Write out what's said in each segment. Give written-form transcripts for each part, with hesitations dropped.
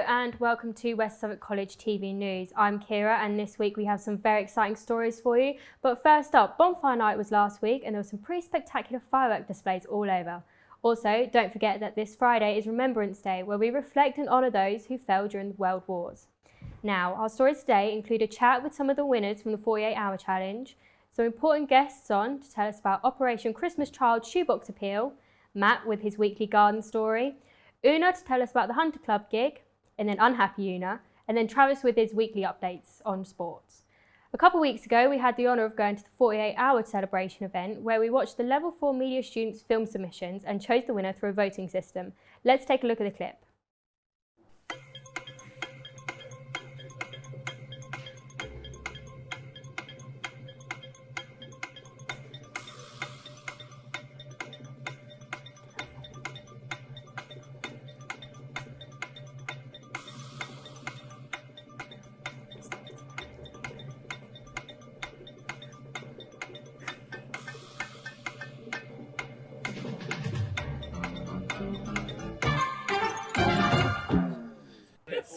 and welcome to West Suffolk College TV News. I'm Kira and this week we have some very exciting stories for you. But first up, Bonfire Night was last week and there were some pretty spectacular firework displays all over. Also, don't forget that this Friday is Remembrance Day, where we reflect and honour those who fell during the World Wars. Now, our stories today include a chat with some of the winners from the 48-hour challenge, some important guests on to tell us about Operation Christmas Child Shoebox Appeal, Matt with his weekly garden story, Una to tell us about the Hunter Club gig, and then Unhappy Una, and then Travis with his weekly updates on sports. A couple of weeks ago, we had the honour of going to the 48-hour celebration event where we watched the Level 4 media students' film submissions and chose the winner through a voting system. Let's take a look at the clip.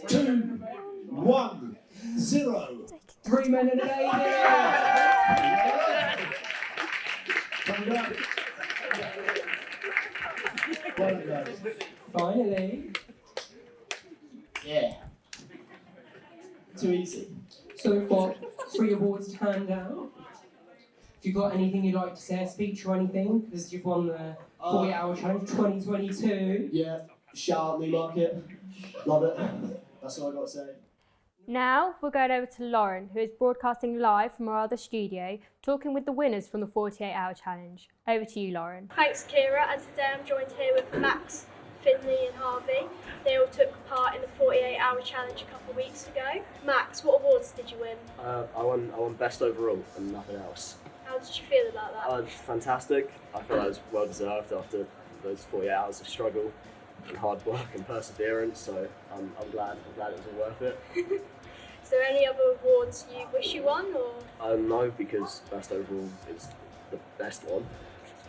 Two, 1, 0. 3 men and a lady. Well done. Finally. Yeah. Too easy. So we've got 3 awards to hand out. If you've got anything you'd like to say, a speech or anything, because you've won the 48-hour challenge 2022. Yeah. Shout out Newmarket. Love it. That's all I got to say. Now we're going over to Lauren, who is broadcasting live from our other studio, talking with the winners from the 48-hour challenge. Over to you, Lauren. Thanks, Kira, and today I'm joined here with Max, Finley and Harvey. They all took part in the 48-hour challenge a couple of weeks ago. Max, what awards did you win? I won best overall and nothing else. How did you feel about that? Fantastic. I feel that was well deserved after those 48 hours of struggle and hard work and perseverance. So I'm glad it was all worth it. Is there any other awards you wish you won, or? No, because best overall is the best one.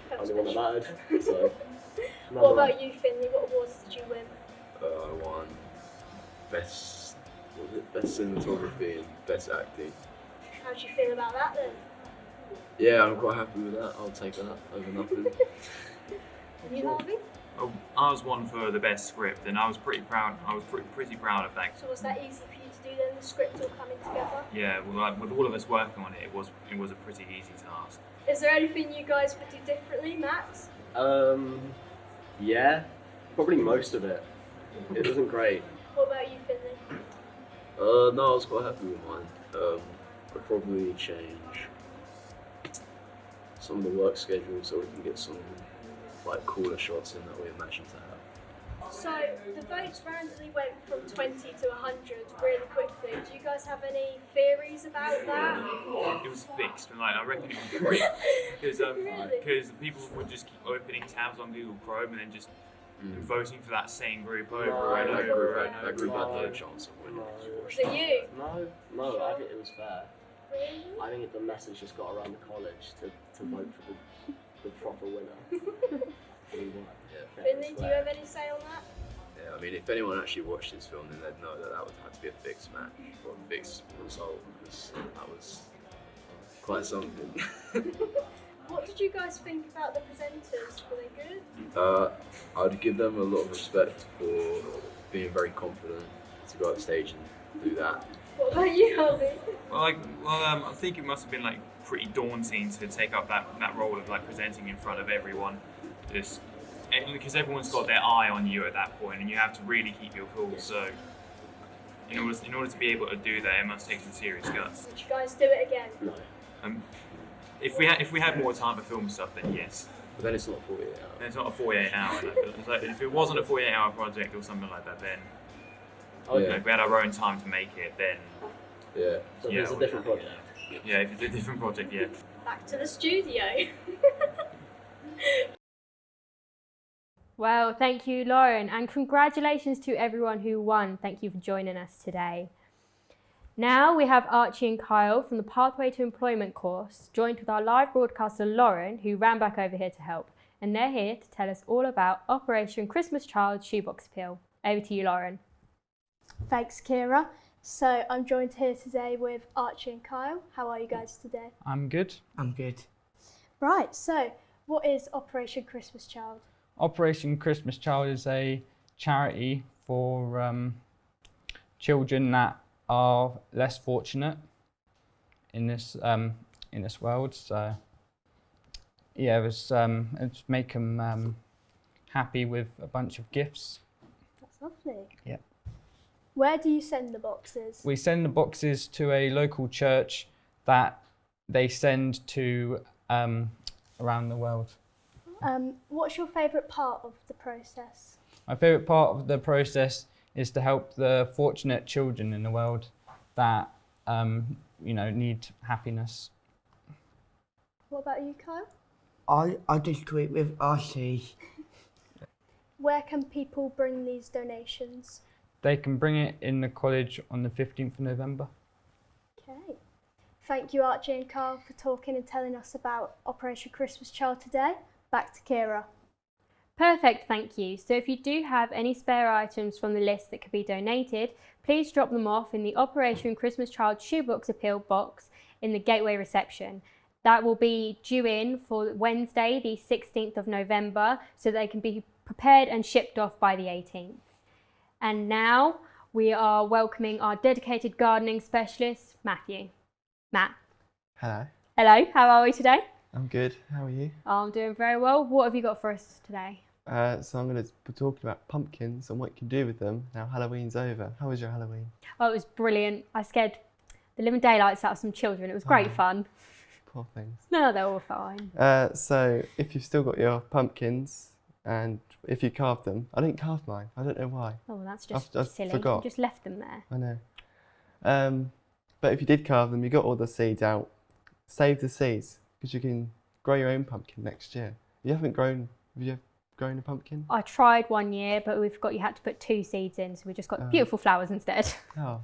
That's Only one that special. mattered. So. What about you, Finley? What awards did you win? I won best cinematography and best acting. How do you feel about that then? Yeah, I'm quite happy with that. I'll take that over nothing. And you, Harvey? I was one for the best script, and I was pretty proud. Pretty proud of that. So was that easy for you to do then? The script all coming together? Yeah, well, with all of us working on it, it was a pretty easy task. Is there anything you guys would do differently, Max? Yeah, probably most of it. It wasn't great. What about you, Finley? No, I was quite happy with mine. I'd probably change some of the work schedule so we can get some like cooler shots in that we imagined to have. So the votes randomly went from 20 to 100 really quickly. Do you guys have any theories about that? It was fixed, and I reckon it was great because Really? people would just keep opening tabs on Google Chrome and then just voting for that same group over and over and That over. group had no chance of winning. Was it you? No, I think it was fair. Really? I think the message just got around the college to vote for the proper winner. We won. Yeah, Finley, do you have any say on that? Yeah, I mean, if anyone actually watched this film, then they'd know that would have to be a fixed match or a fixed result, because that was quite something. What did you guys think about the presenters? Were they good? I'd give them a lot of respect for being very confident to go up stage and do that. What about you, Harvey? I think it must have been pretty daunting to take up that role of presenting in front of everyone, because everyone's got their eye on you at that point, and you have to really keep your cool. So, in order to be able to do that, it must take some serious guts. Would you guys do it again? No. If we had more time to film stuff, then yes. But then it's not 48 hours. And it's not a 48-hour. If it wasn't a 48-hour project or something like that, then if we had our own time to make it, then Yeah. So it's a different project. Yeah, if it's a different project, yeah. Back to the studio. Well, thank you, Lauren, and congratulations to everyone who won. Thank you for joining us today. Now we have Archie and Kyle from the Pathway to Employment course, joined with our live broadcaster Lauren, who ran back over here to help. And they're here to tell us all about Operation Christmas Child Shoebox Appeal. Over to you, Lauren. Thanks, Kira. So I'm joined here today with Archie and Kyle. How are you guys today? I'm good. I'm good. Right, so what is Operation Christmas Child? Operation Christmas Child is a charity for children that are less fortunate in this world. So yeah, it's make them happy with a bunch of gifts. That's lovely. Yeah. Where do you send the boxes? We send the boxes to a local church that they send to around the world. What's your favourite part of the process? My favourite part of the process is to help the fortunate children in the world that need happiness. What about you, Kyle? I just do it with RC. Where can people bring these donations? They can bring it in the college on the 15th of November. Okay. Thank you, Archie and Carl, for talking and telling us about Operation Christmas Child today. Back to Kira. Perfect, thank you. So if you do have any spare items from the list that could be donated, please drop them off in the Operation Christmas Child shoebox appeal box in the Gateway reception. That will be due in for Wednesday, the 16th of November, so they can be prepared and shipped off by the 18th. And now we are welcoming our dedicated gardening specialist, Matthew. Matt. Hello. Hello, how are we today? I'm good. How are you? I'm doing very well. What have you got for us today? So I'm going to be talking about pumpkins and what you can do with them now Halloween's over. How was your Halloween? Oh, it was brilliant. I scared the living daylights out of some children. It was great fun. Poor things. No, they're all fine. So if you've still got your pumpkins and if you carved them, I didn't carve mine. I don't know why. Oh, well, that's just I silly. forgot. You just left them there. I know. But if you did carve them, you got all the seeds out. Save the seeds because you can grow your own pumpkin next year. Have you grown a pumpkin? I tried one year, but you had to put 2 seeds in, so we just got beautiful flowers instead. Oh,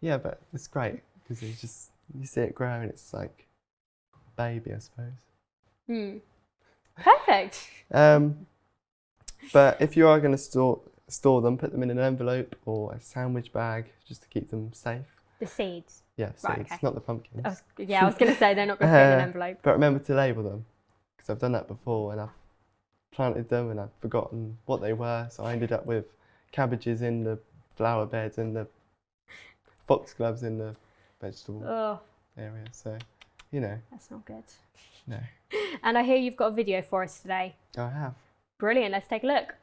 yeah, but it's great because you see it grow and it's like a baby, I suppose. Perfect. But if you are going to store them, put them in an envelope or a sandwich bag just to keep them safe. The seeds. Yeah, seeds, Right, okay. not the pumpkins. I was going to say they're not going to fit in an envelope. But remember to label them because I've done that before and I've planted them and I've forgotten what they were, so I ended up with cabbages in the flower beds and the foxgloves in the vegetable area. So, That's not good. No. And I hear you've got a video for us today. I have. Brilliant. Let's take a look.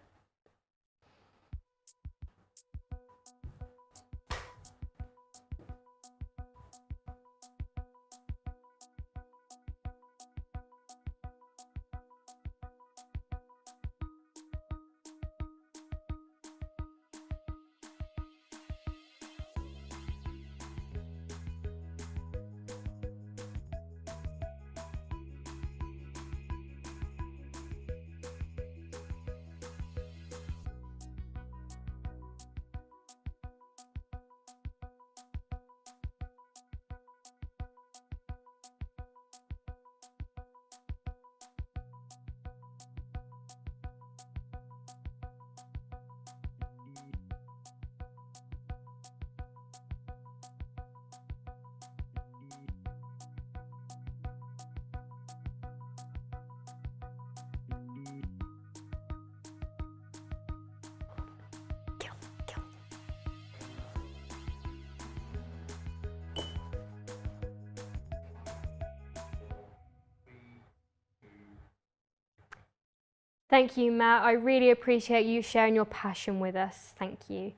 Thank you, Matt. I really appreciate you sharing your passion with us. Thank you.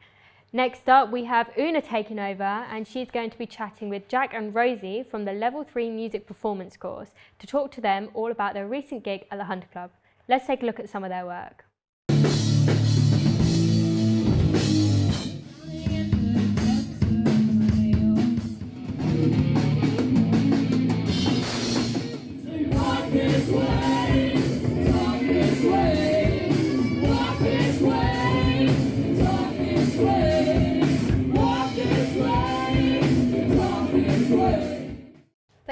Next up, we have Una taking over, and she's going to be chatting with Jack and Rosie from the Level 3 Music Performance course to talk to them all about their recent gig at the Hunter Club. Let's take a look at some of their work.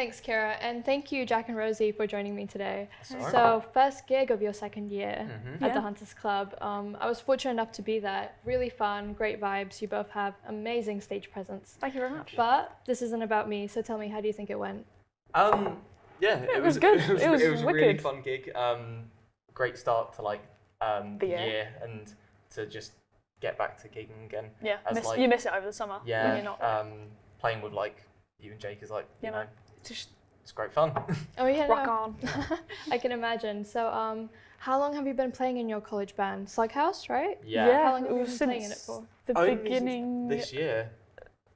Thanks, Kira, and thank you, Jack and Rosie, for joining me today. all right. So, first gig of your second year Mhm. at the Hunters Club. I was fortunate enough to be there. Really fun, great vibes. You both have amazing stage presence. Thank you very much. But this isn't about me, so tell me, how do you think it went? Yeah, it was good. It was a really wicked. fun gig. Great start to like the year and to just get back to gigging again. Yeah, As, you miss it over the summer yeah, when you're not. playing with like you and Jake is like You you know, know it's great fun. Oh yeah, Rock no. on. I can imagine. So, how long have you been playing in your college band? Slughouse, right? Yeah. How long have it you was been playing in it since for? the Only beginning. this year.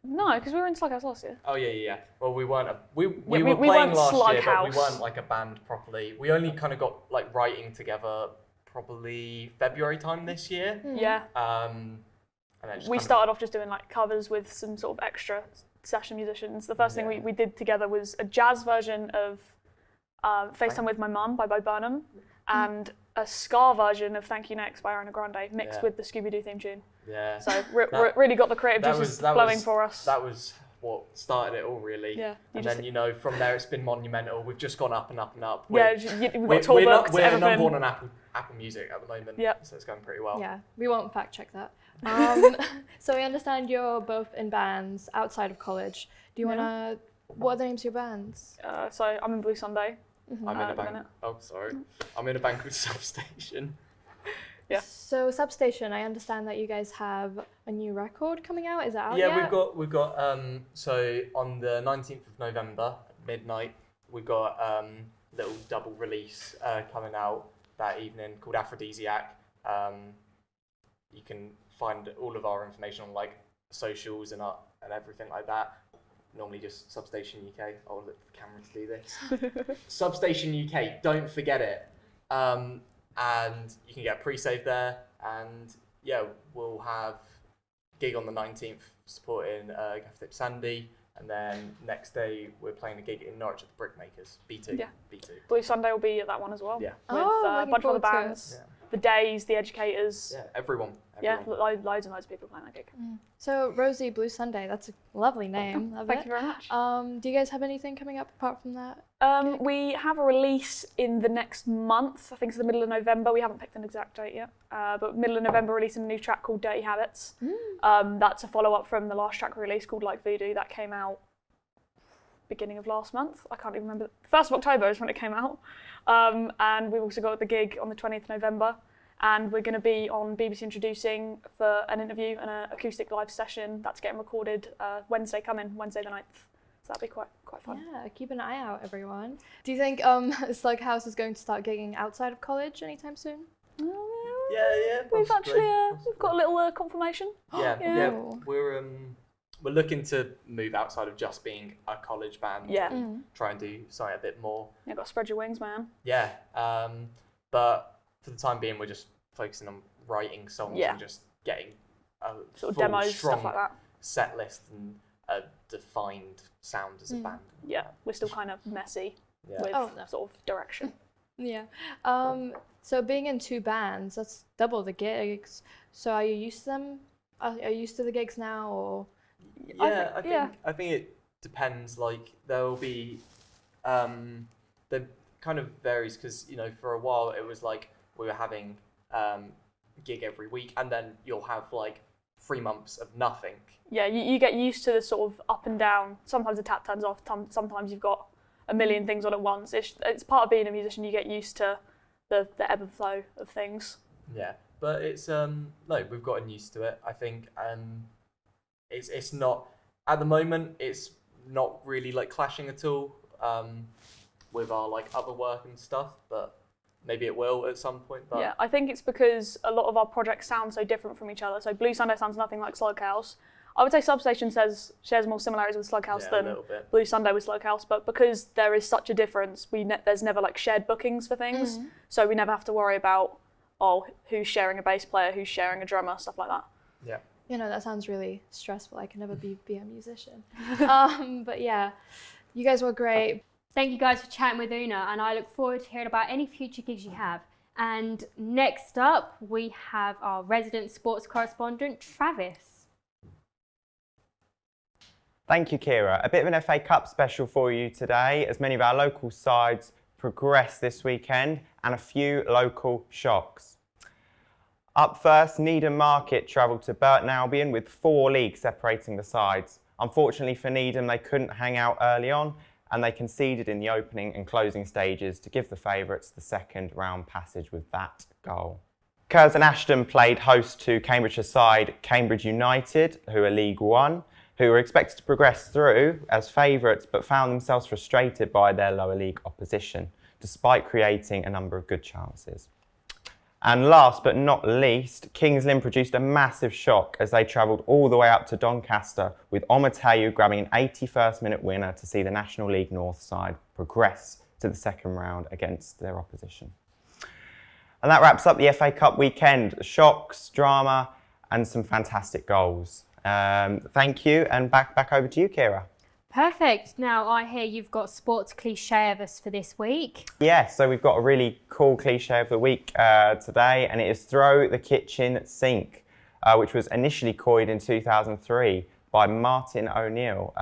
No, because we were in Slughouse last year. Oh yeah. Well, we weren't. We we were weren't playing last year, but we Slughouse. weren't like a band properly. We only kind of got like writing together probably February time this year. Yeah. And then just We kind of- started off just doing like covers with some sort of extra session musicians. The first thing we did together was a jazz version of FaceTime with My Mum by Bo Burnham and a ska version of Thank You Next by Ariana Grande mixed Yeah. with the Scooby-Doo theme tune. Yeah. So really got the creative juices flowing for us. That was what started it all, really. Yeah, And then, from there it's been monumental. We've just gone up and up and up. Yeah, we've got tour booked, We're number everything. one on Apple Music at the moment. Yep. So it's going pretty well. Yeah, we won't fact check that. So we understand you're both in bands outside of college. Do you wanna? What are the names of your bands? So I'm in Blue Sunday. I'm in a at the band. minute. Oh, sorry. I'm in a band called Substation. Yeah. So Substation, I understand that you guys have a new record coming out. Is it out Yeah, yet? we've got so on the 19th of November at midnight, we've got little double release coming out that evening called Aphrodisiac. You can find all of our information on like socials and everything like that. Normally just Substation UK. I'll look at the camera to do this. Substation UK, don't forget it. And you can get a pre-save there. And yeah, we'll have gig on the 19th supporting Gaff Sandy. And then next day we're playing a gig in Norwich at the Brickmakers, B2. Yeah. B2. Blue Sunday will be at that one as well. Yeah. With a looking bunch of other forward to it. bands. Yeah. The Days, the Educators. Yeah, everyone. Yeah, loads and loads of people playing that gig. So Rosie Blue Sunday, that's a lovely name. Love Thank it. you very much. Do you guys have anything coming up apart from that? We have a release in the next month. I think it's the middle of November. We haven't picked an exact date yet. But middle of November, releasing a new track called Dirty Habits. That's a follow-up from the last track we released called Like Voodoo. That came out beginning of last month. I can't even remember. 1st of October is when it came out. And we've also got the gig on the 20th of November. And we're going to be on BBC Introducing for an interview and an acoustic live session that's getting recorded Wednesday the 9th. So that'll be quite fun. Yeah, keep an eye out, everyone. Do you think Slughouse is going to start gigging outside of college anytime soon? Yeah. We've possibly. actually we've got a little confirmation. Yeah. We're looking to move outside of just being a college band. Yeah. And try and do something a bit more. Yeah, got to spread your wings, man. Yeah. But for the time being, we're just focusing on writing songs and just getting a Sort of full, demos, strong stuff like that. set list and a defined sound as a band. Yeah, we're still kind of messy Yeah. with sort of direction. Yeah. So being in two bands, that's double the gigs. So are you used to them? Are you used to the gigs now, or? I think it depends. Like there will be, the kind of varies because for a while it was like we were having gig every week, and then you'll have like 3 months of nothing. Yeah, you get used to the sort of up and down. Sometimes the tap turns off. Sometimes you've got a million things on at once. It's part of being a musician. You get used to the ebb and flow of things. Yeah, but it's no, we've gotten used to it. I think it's not at the moment. It's not really like clashing at all with our like other work and stuff, but maybe it will at some point. But Yeah, I think it's because a lot of our projects sound so different from each other. So Blue Sunday sounds nothing like Slughouse. I would say Substation shares more similarities with Slughouse Yeah, a than little bit. Blue Sunday with Slughouse, but because there is such a difference, there's never like shared bookings for things, so we never have to worry about who's sharing a bass player, who's sharing a drummer, stuff like that. Yeah. That sounds really stressful. I can never be a musician. But yeah, you guys were great. Thank you guys for chatting with Una, and I look forward to hearing about any future gigs you have. And next up, we have our resident sports correspondent, Travis. Thank you, Kira. A bit of an FA Cup special for you today, as many of our local sides progress this weekend, and a few local shocks. Up first, Needham Market travelled to Burton Albion with 4 leagues separating the sides. Unfortunately for Needham, they couldn't hang out early on, and they conceded in the opening and closing stages to give the favourites the second round passage with that goal. Curzon Ashton played host to Cambridgeshire side Cambridge United, who are League One, who were expected to progress through as favourites but found themselves frustrated by their lower league opposition, despite creating a number of good chances. And last but not least, Kings Lynn produced a massive shock as they travelled all the way up to Doncaster, with Omotayu grabbing an 81st minute winner to see the National League North side progress to the second round against their opposition. And that wraps up the FA Cup weekend. Shocks, drama and some fantastic goals. Thank you, and back over to you, Kira. Perfect. Now, I hear you've got sports cliche of us for this week. Yeah, so we've got a really cool cliche of the week today, and it is throw the kitchen sink, which was initially coined in 2003 by Martin O'Neill,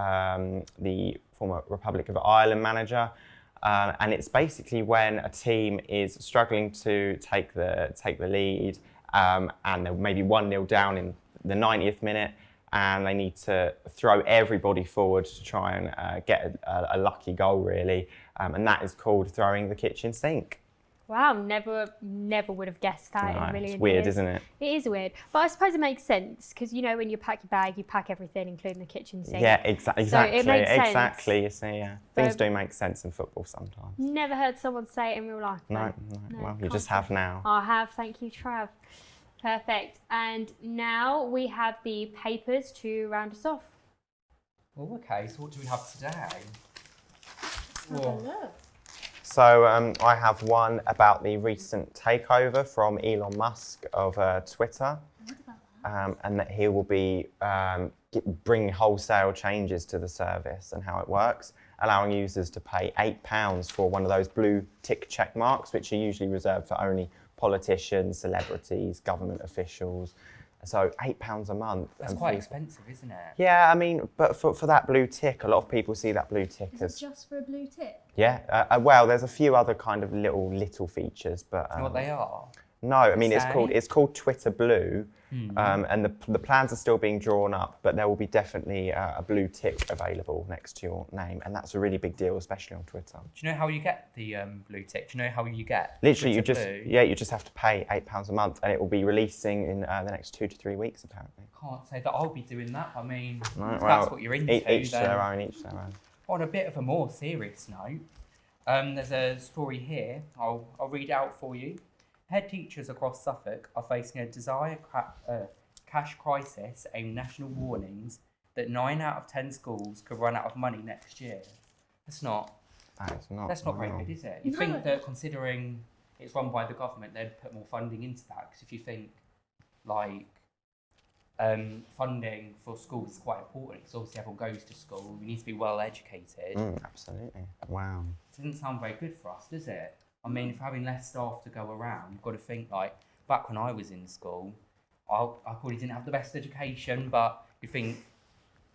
the former Republic of Ireland manager. And it's basically when a team is struggling to take the lead, and they're maybe 1-0 down in the 90th minute, and they need to throw everybody forward to try and get a lucky goal, really. And that is called throwing the kitchen sink. Wow, never would have guessed that in a million It's weird, years. isn't it? It is weird, but I suppose it makes sense because you know when you pack your bag, you pack everything, including the kitchen sink. Yeah, exactly. So it makes sense. Exactly. You see, yeah, things But do make sense in football sometimes. Never heard someone say it in real life. No. Well, you just have now. I have. Thank you, Trav. Perfect. And now we have the papers to round us off. Oh, okay. So what do we have today? Have a look. So I have one about the recent takeover from Elon Musk of Twitter, and that he will be bringing wholesale changes to the service and how it works, allowing users to pay £8 for one of those blue tick check marks, which are usually reserved for only politicians, celebrities, government officials. So £8 a month. That's quite expensive, isn't it? Yeah, I mean, but for that blue tick, a lot of people see that blue tick as... Is it just for a blue tick? Yeah, well, there's a few other kind of little features, but... Do you know what they are? No, I mean, it's called Twitter Blue, and the plans are still being drawn up, but there will be definitely a blue tick available next to your name, and that's a really big deal, especially on Twitter. Do you know how you get the blue tick? Do you know how you get Literally, Twitter you just have to pay £8 a month, and it will be releasing in the next 2 to 3 weeks, apparently. Can't say that I'll be doing that. I mean, Right, if well, that's what you're into. each their own, each their own. On a bit of a more serious note, there's a story here. I'll read it out for you. Head teachers across Suffolk are facing a cash crisis, aiming national warnings that 9 out of 10 schools could run out of money next year. That's not very good, is it? You think that considering it's run by the government, they'd put more funding into that? Because if you think like funding for schools is quite important, because obviously everyone goes to school, we need to be well educated. Absolutely. Wow. It doesn't sound very good for us, does it? I mean, if we're having less staff to go around, you've got to think like, back when I was in school, I probably didn't have the best education, but you think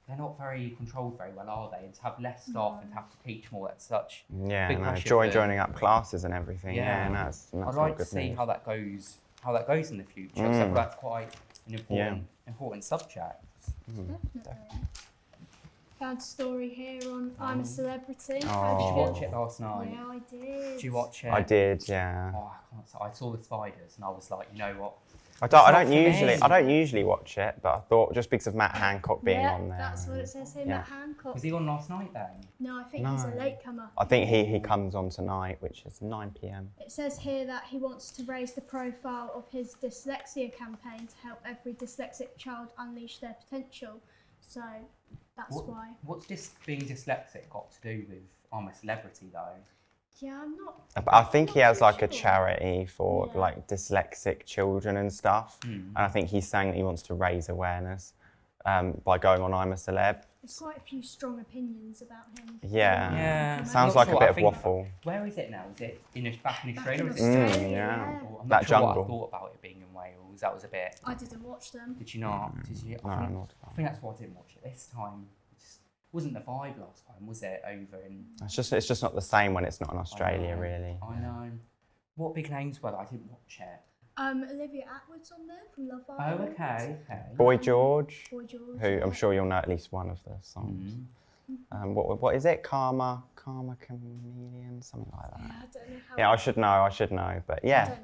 they're not very controlled very well, are they? And to have less staff and to have to teach more, that's such big pressure. Joining up classes and everything. Yeah, and that's I'd like to see how that goes in the future. So that's quite an important subject. Definitely. Found a story here on I'm a Celebrity. Did you watch it last night? Yeah, I did. Did you watch it? I did, yeah. Oh, I saw the spiders and I was like, you know what? I don't usually watch it, but I thought just because of Matt Hancock being on there. That's what it says here, Matt Hancock. Was he on last night then? No, I think he's a latecomer. I think he comes on tonight, which is 9 p.m. It says here that he wants to raise the profile of his dyslexia campaign to help every dyslexic child unleash their potential. So that's why. What's being dyslexic got to do with I'm a Celebrity though? Yeah, I'm not. I think he has like a charity for like dyslexic children and stuff, and I think he's saying that he wants to raise awareness by going on I'm a Celeb. There's quite a few strong opinions about him. Yeah. Sounds like a bit of waffle. Where is it now? Is it back in Australia? Yeah. I'm That not sure jungle. what I thought about it being in Wales. That was a bit. I didn't watch them. Did you not? Did you? No, I think that's why I didn't watch it this time. wasn't the vibe last time, was it? Over in. It's just not the same when it's not in Australia, I know, really. I know. What big names were there? I didn't watch it. Olivia Atwood's on there from Love Island. Oh, okay, okay. Boy George, Boy George, who yeah. I'm sure you'll know at least one of the songs. What is it? Karma Chameleon, something like that. Yeah, I don't know how. Yeah, I should know, but yeah.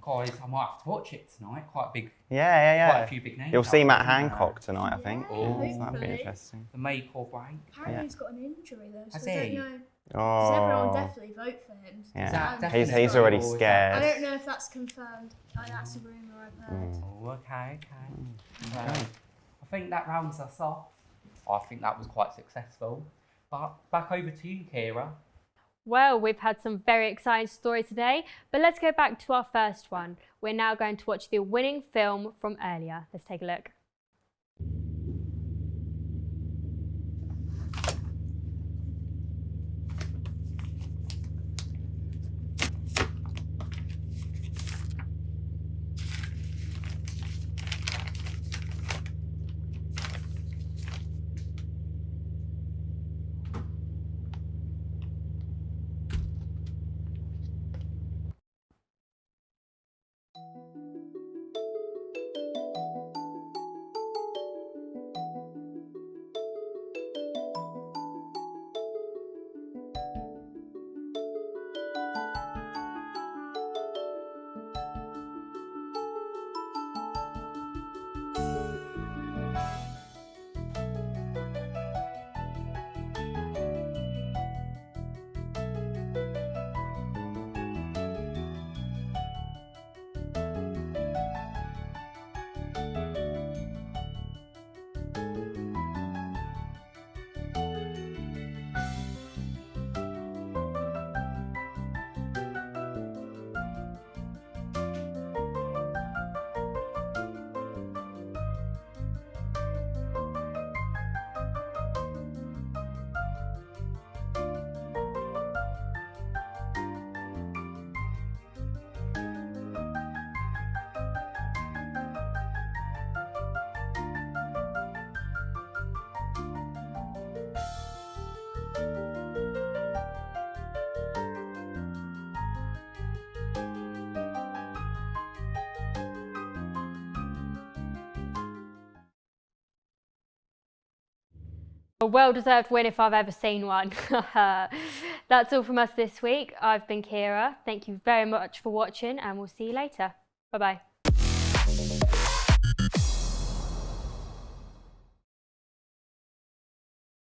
Guys, I might have to watch it tonight. Quite a big. Yeah. Quite a few big names. You'll see out Matt there, isn't Hancock there? tonight, I think. Oh, So that'd be hopefully. interesting. The make or break. Apparently he's got an injury though, so Has I don't he? know. Does everyone Oh. definitely vote for him? Yeah. He's already I scared. don't know if that's confirmed. Like, that's a rumour I've heard. Oh, okay. Well, I think that rounds us off. I think that was quite successful. But back over to you, Kira. Well, we've had some very exciting stories today, but let's go back to our first one. We're now going to watch the winning film from earlier. Let's take a look. A well-deserved win if I've ever seen one. That's all from us this week. I've been Kira. Thank you very much for watching and we'll see you later. Bye-bye.